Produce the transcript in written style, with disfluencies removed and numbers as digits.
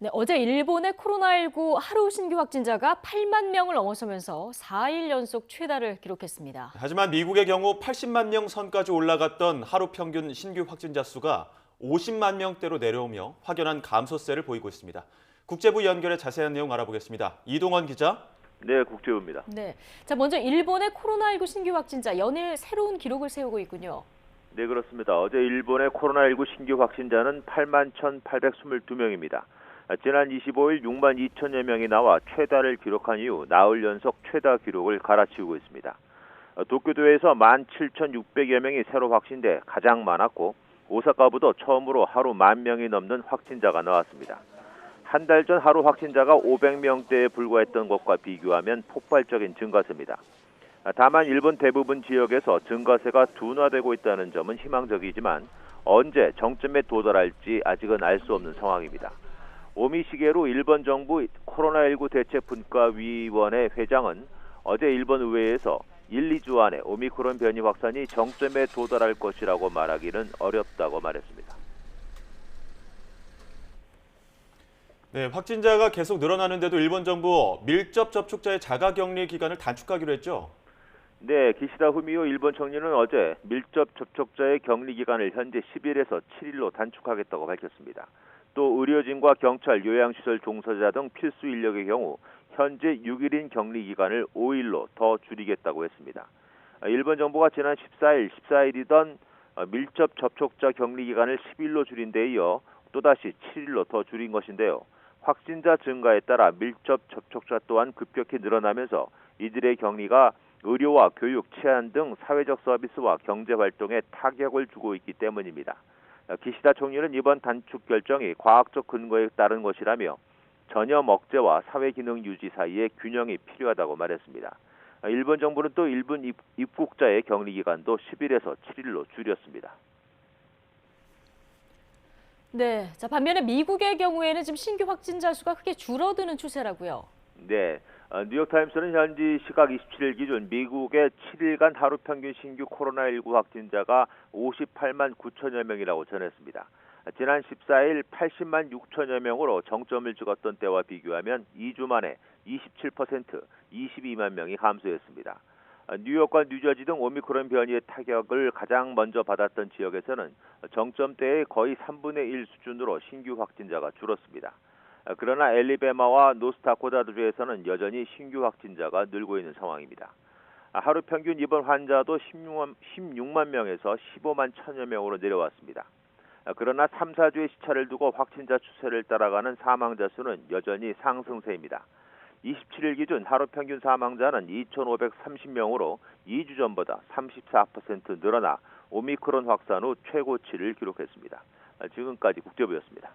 네, 어제 일본의 코로나19 하루 신규 확진자가 8만 명을 넘어서면서 4일 연속 최다를 기록했습니다. 하지만 미국의 경우 80만 명 선까지 올라갔던 하루 평균 신규 확진자 수가 50만 명대로 내려오며 확연한 감소세를 보이고 있습니다. 국제부 연결해 자세한 내용 알아보겠습니다. 이동원 기자. 네, 국제부입니다. 네, 자 먼저 일본의 코로나19 신규 확진자 연일 새로운 기록을 세우고 있군요. 네, 그렇습니다. 어제 일본의 코로나19 신규 확진자는 8만 1,822명입니다. 지난 25일 6만 2천여 명이 나와 최다를 기록한 이후 나흘 연속 최다 기록을 갈아치우고 있습니다. 도쿄도에서 17,600여 명이 새로 확진돼 가장 많았고 오사카부도 처음으로 하루 1만 명이 넘는 확진자가 나왔습니다. 한 달 전 하루 확진자가 500명대에 불과했던 것과 비교하면 폭발적인 증가세입니다. 다만 일본 대부분 지역에서 증가세가 둔화되고 있다는 점은 희망적이지만 언제 정점에 도달할지 아직은 알 수 없는 상황입니다. 오미시게루 일본 정부 코로나19 대책분과위원회 회장은 어제 일본 의회에서 1, 2주 안에 오미크론 변이 확산이 정점에 도달할 것이라고 말하기는 어렵다고 말했습니다. 네, 확진자가 계속 늘어나는데도 일본 정부 밀접 접촉자의 자가격리 기간을 단축하기로 했죠. 네, 기시다 후미오 일본 총리는 어제 밀접 접촉자의 격리 기간을 현재 10일에서 7일로 단축하겠다고 밝혔습니다. 또 의료진과 경찰, 요양시설 종사자 등 필수 인력의 경우 현재 6일인 격리 기간을 5일로 더 줄이겠다고 했습니다. 일본 정부가 지난 14일이던 밀접 접촉자 격리 기간을 10일로 줄인 데 이어 또다시 7일로 더 줄인 것인데요. 확진자 증가에 따라 밀접 접촉자 또한 급격히 늘어나면서 이들의 격리가 의료와 교육, 치안 등 사회적 서비스와 경제 활동에 타격을 주고 있기 때문입니다. 기시다 총리는 이번 단축 결정이 과학적 근거에 따른 것이라며 전염 억제와 사회 기능 유지 사이에 균형이 필요하다고 말했습니다. 일본 정부는 또 일본 입국자의 격리 기간도 10일에서 7일로 줄였습니다. 네, 자 반면에 미국의 경우에는 지금 신규 확진자 수가 크게 줄어드는 추세라고요. 네, 뉴욕타임스는 현지 시각 27일 기준 미국의 7일간 하루 평균 신규 코로나19 확진자가 58만 9천여 명이라고 전했습니다. 지난 14일 80만 6천여 명으로 정점을 찍었던 때와 비교하면 2주 만에 27%, 22만 명이 감소했습니다. 뉴욕과 뉴저지 등 오미크론 변이의 타격을 가장 먼저 받았던 지역에서는 정점 때의 거의 3분의 1 수준으로 신규 확진자가 줄었습니다. 그러나 앨리베마와 노스다코타주에서는 여전히 신규 확진자가 늘고 있는 상황입니다. 하루 평균 입원 환자도 16만 명에서 15만 천여 명으로 내려왔습니다. 그러나 3, 4주의 시차를 두고 확진자 추세를 따라가는 사망자 수는 여전히 상승세입니다. 27일 기준 하루 평균 사망자는 2,530명으로 2주 전보다 34% 늘어나 오미크론 확산 후 최고치를 기록했습니다. 지금까지 국제부였습니다.